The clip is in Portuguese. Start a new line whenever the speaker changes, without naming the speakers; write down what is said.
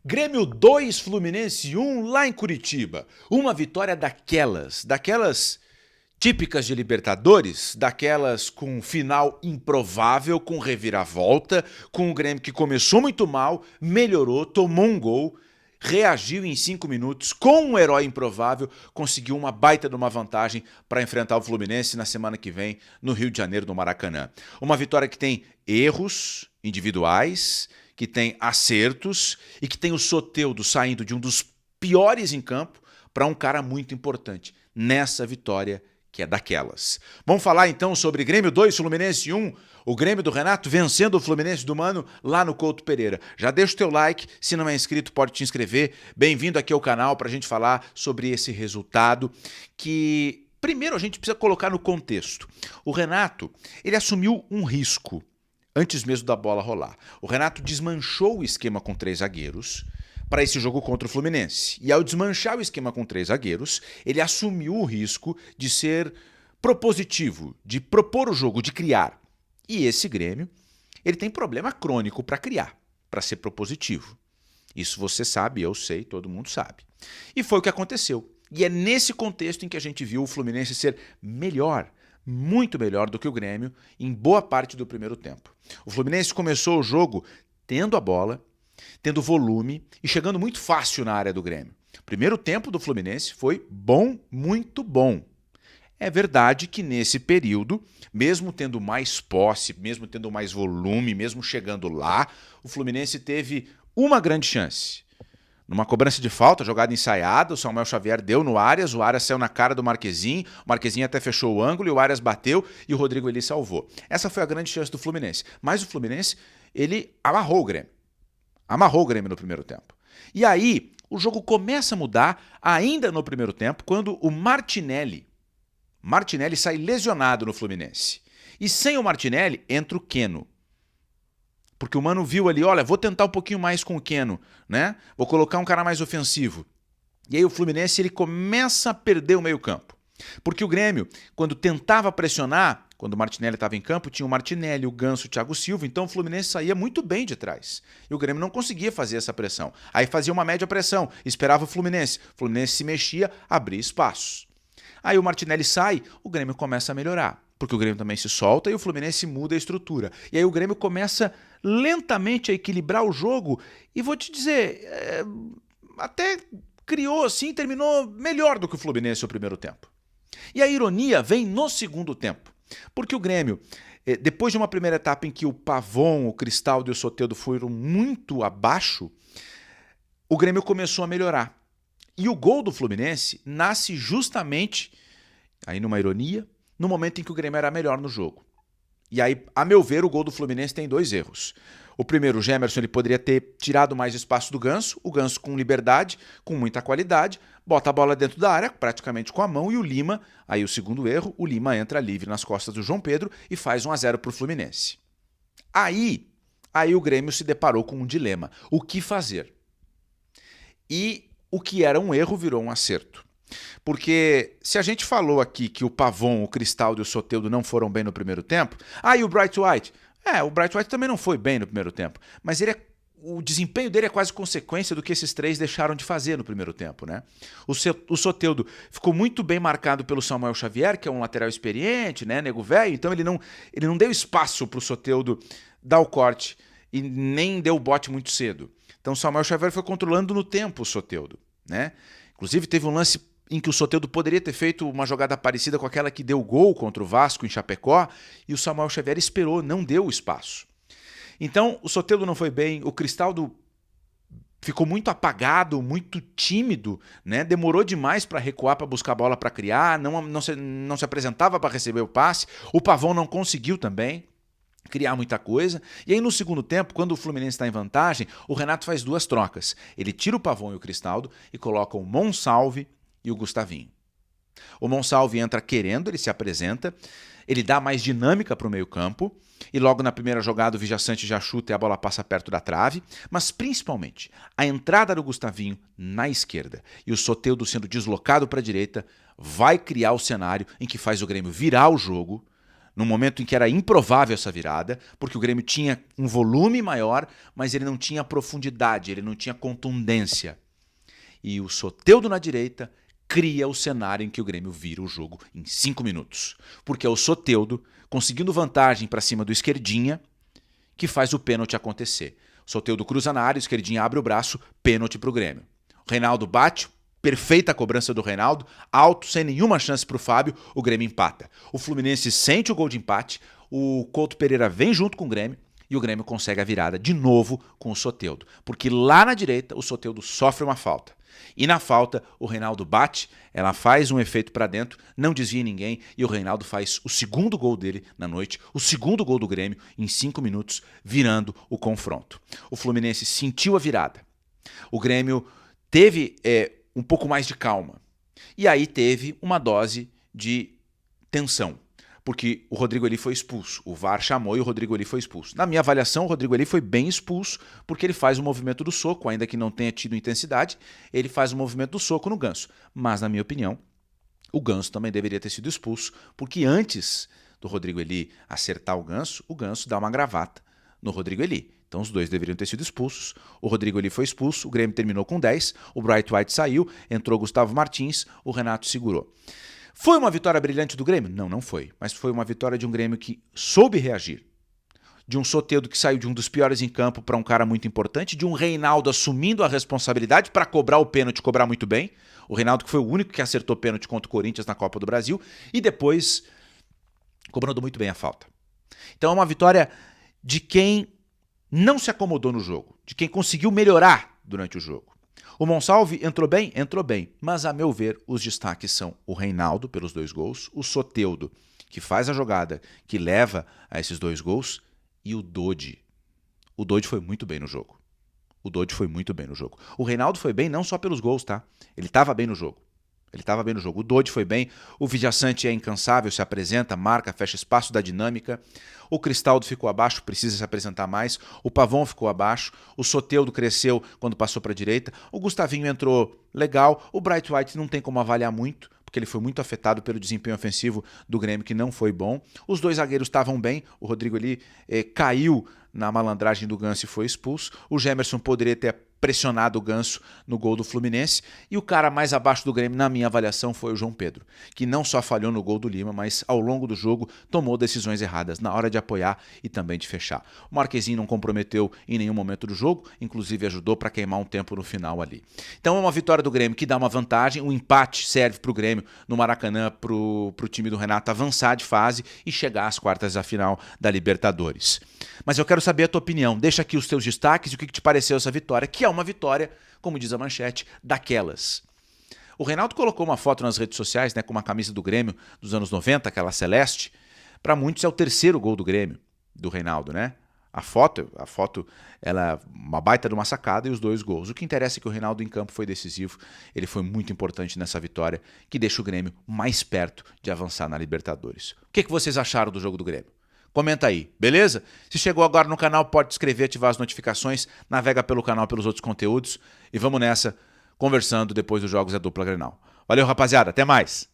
Grêmio 2, Fluminense 1 lá em Curitiba. Uma vitória daquelas típicas de Libertadores, daquelas com final improvável, com reviravolta, com o Grêmio que começou muito mal, melhorou, tomou um gol, reagiu em 5 minutos, com um herói improvável, conseguiu uma baita de uma vantagem para enfrentar o Fluminense na semana que vem no Rio de Janeiro, no Maracanã. Uma vitória que tem erros individuais, que tem acertos e que tem o Soteldo saindo de um dos piores em campo para um cara muito importante nessa vitória que é daquelas. Vamos falar então sobre Grêmio 2, Fluminense 1, o Grêmio do Renato vencendo o Fluminense do Mano lá no Couto Pereira. Já deixa o teu like, se não é inscrito pode te inscrever. Bem-vindo aqui ao canal para a gente falar sobre esse resultado que, primeiro, a gente precisa colocar no contexto. O Renato, ele assumiu um risco antes mesmo da bola rolar. O Renato desmanchou o esquema com 3 zagueiros para esse jogo contra o Fluminense. E ao desmanchar o esquema com 3 zagueiros, ele assumiu o risco de ser propositivo, de propor o jogo, de criar. E esse Grêmio, ele tem problema crônico para criar, para ser propositivo. Isso você sabe, eu sei, todo mundo sabe. E foi o que aconteceu. E é nesse contexto em que a gente viu o Fluminense ser melhor, muito melhor do que o Grêmio em boa parte do primeiro tempo. O Fluminense começou o jogo tendo a bola, tendo volume e chegando muito fácil na área do Grêmio. O primeiro tempo do Fluminense foi bom, muito bom. É verdade que nesse período, mesmo tendo mais posse, mesmo tendo mais volume, mesmo chegando lá, o Fluminense teve uma grande chance. Numa cobrança de falta, jogada ensaiada, o Samuel Xavier deu no Arias, o Arias saiu na cara do Marquezinho, o Marquezinho até fechou o ângulo e o Arias bateu e o Rodrigo Eli salvou. Essa foi a grande chance do Fluminense. Mas o Fluminense, ele amarrou o Grêmio. Amarrou o Grêmio no primeiro tempo. E aí, o jogo começa a mudar ainda no primeiro tempo, quando o Martinelli sai lesionado no Fluminense. E sem o Martinelli, entra o Keno. Porque o Mano viu ali, olha, vou tentar um pouquinho mais com o Keno, né? Vou colocar um cara mais ofensivo. E aí o Fluminense ele começa a perder o meio-campo. Porque o Grêmio, quando tentava pressionar, quando o Martinelli estava em campo, tinha o Martinelli, o Ganso, o Thiago Silva, então o Fluminense saía muito bem de trás. E o Grêmio não conseguia fazer essa pressão. Aí fazia uma média pressão, esperava o Fluminense se mexia, abria espaços. Aí o Martinelli sai, o Grêmio começa a melhorar. Porque o Grêmio também se solta e o Fluminense muda a estrutura. E aí o Grêmio começa lentamente a equilibrar o jogo e vou te dizer, até criou assim, terminou melhor do que o Fluminense no primeiro tempo. E a ironia vem no segundo tempo, porque o Grêmio, depois de uma primeira etapa em que o Pavon, o Cristaldo e o Soteldo foram muito abaixo, o Grêmio começou a melhorar. E o gol do Fluminense nasce justamente, aí numa ironia, no momento em que o Grêmio era melhor no jogo. E aí, a meu ver, o gol do Fluminense tem 2 erros. O primeiro, o Gemerson, ele poderia ter tirado mais espaço do Ganso, o Ganso com liberdade, com muita qualidade, bota a bola dentro da área, praticamente com a mão, e o Lima, aí o segundo erro, o Lima entra livre nas costas do João Pedro e faz 1-0 para o Fluminense. Aí o Grêmio se deparou com um dilema. O que fazer? E o que era um erro virou um acerto. Porque se a gente falou aqui que o Pavon, o Cristaldo e o Soteldo não foram bem no primeiro tempo, e o Bright White? O Bright White também não foi bem no primeiro tempo, mas o desempenho dele é quase consequência do que esses 3 deixaram de fazer no primeiro tempo, né? O Soteldo ficou muito bem marcado pelo Samuel Xavier, que é um lateral experiente, né, nego velho, então ele não deu espaço para o Soteldo dar o corte e nem deu o bote muito cedo. Então o Samuel Xavier foi controlando no tempo o Soteldo, né? Inclusive teve um lance em que o Soteldo poderia ter feito uma jogada parecida com aquela que deu gol contra o Vasco em Chapecó, e o Samuel Xavier esperou, não deu o espaço. Então, o Soteldo não foi bem, o Cristaldo ficou muito apagado, muito tímido, né? Demorou demais para recuar, para buscar a bola para criar, não se apresentava para receber o passe, o Pavon não conseguiu também criar muita coisa. E aí no segundo tempo, quando o Fluminense está em vantagem, o Renato faz 2 trocas. Ele tira o Pavon e o Cristaldo e coloca o Monsalve e o Gustavinho. O Monsalve entra querendo, ele se apresenta, ele dá mais dinâmica para o meio-campo e logo na primeira jogada o Vijaçante já chuta e a bola passa perto da trave, mas principalmente a entrada do Gustavinho na esquerda e o Soteldo sendo deslocado para a direita vai criar o cenário em que faz o Grêmio virar o jogo num momento em que era improvável essa virada, porque o Grêmio tinha um volume maior, mas ele não tinha profundidade, ele não tinha contundência. E o Soteldo na direita cria o cenário em que o Grêmio vira o jogo em 5 minutos. Porque é o Soteldo, conseguindo vantagem para cima do Esquerdinha, que faz o pênalti acontecer. O Soteldo cruza na área, o Esquerdinha abre o braço, pênalti para o Grêmio. O Reinaldo bate, perfeita a cobrança do Reinaldo, alto, sem nenhuma chance para o Fábio, o Grêmio empata. O Fluminense sente o gol de empate, o Couto Pereira vem junto com o Grêmio e o Grêmio consegue a virada de novo com o Soteldo. Porque lá na direita o Soteldo sofre uma falta. E na falta o Reinaldo bate, ela faz um efeito para dentro, não desvia ninguém e o Reinaldo faz o segundo gol dele na noite, o segundo gol do Grêmio em 5 minutos, virando o confronto. O Fluminense sentiu a virada. O Grêmio teve um pouco mais de calma. E aí teve uma dose de tensão, porque o Rodrigo Eli foi expulso. O VAR chamou e o Rodrigo Eli foi expulso. Na minha avaliação, o Rodrigo Eli foi bem expulso, porque ele faz o movimento do soco, ainda que não tenha tido intensidade, ele faz o movimento do soco no Ganso. Mas, na minha opinião, o Ganso também deveria ter sido expulso, porque antes do Rodrigo Eli acertar o Ganso dá uma gravata no Rodrigo Eli. Então os dois deveriam ter sido expulsos. O Rodrigo Eli foi expulso, o Grêmio terminou com 10, o Bright White saiu, entrou Gustavo Martins, o Renato segurou. Foi uma vitória brilhante do Grêmio? Não, não foi. Mas foi uma vitória de um Grêmio que soube reagir. De um Soteldo que saiu de um dos piores em campo para um cara muito importante, de um Reinaldo assumindo a responsabilidade para cobrar o pênalti, cobrar muito bem. O Reinaldo que foi o único que acertou pênalti contra o Corinthians na Copa do Brasil e depois cobrando muito bem a falta. Então é uma vitória de quem não se acomodou no jogo, de quem conseguiu melhorar durante o jogo. O Monsalve entrou bem? Entrou bem, mas a meu ver os destaques são o Reinaldo pelos 2 gols, o Soteldo que faz a jogada que leva a esses 2 gols e o Dodi. O Dodi foi muito bem no jogo. O Dodi foi muito bem no jogo. O Reinaldo foi bem não só pelos gols, tá? Ele estava bem no jogo. O Dodi foi bem, o Villasanti é incansável, se apresenta, marca, fecha espaço, dá dinâmica. O Cristaldo ficou abaixo, precisa se apresentar mais. O Pavon ficou abaixo. O Soteldo cresceu quando passou para a direita. O Gustavinho entrou legal. O Bright White não tem como avaliar muito, porque ele foi muito afetado pelo desempenho ofensivo do Grêmio, que não foi bom. Os 2 zagueiros estavam bem. O Rodrigo ali caiu na malandragem do Ganso e foi expulso. O Gemerson poderia ter pressionado o Ganso no gol do Fluminense. E o cara mais abaixo do Grêmio, na minha avaliação, foi o João Pedro, que não só falhou no gol do Lima, mas ao longo do jogo tomou decisões erradas na hora de apoiar e também de fechar. O Marquezinho não comprometeu em nenhum momento do jogo, inclusive ajudou para queimar um tempo no final ali. Então é uma vitória do Grêmio que dá uma vantagem, o empate serve para o Grêmio no Maracanã, para o time do Renato avançar de fase e chegar às quartas da final da Libertadores. Mas eu quero saber a tua opinião, deixa aqui os teus destaques e o que te pareceu essa vitória, que é uma vitória, como diz a manchete, daquelas. O Reinaldo colocou uma foto nas redes sociais, né, com uma camisa do Grêmio dos anos 90, aquela celeste. Para muitos é o 3º gol do Grêmio, do Reinaldo, né? A foto, ela é uma baita de uma sacada e os 2 gols. O que interessa é que o Reinaldo em campo foi decisivo, ele foi muito importante nessa vitória, que deixa o Grêmio mais perto de avançar na Libertadores. O que vocês acharam do jogo do Grêmio? Comenta aí, beleza? Se chegou agora no canal, pode se inscrever, ativar as notificações, navega pelo canal pelos outros conteúdos e vamos nessa, conversando depois dos jogos da dupla Grenal. Valeu, rapaziada, até mais!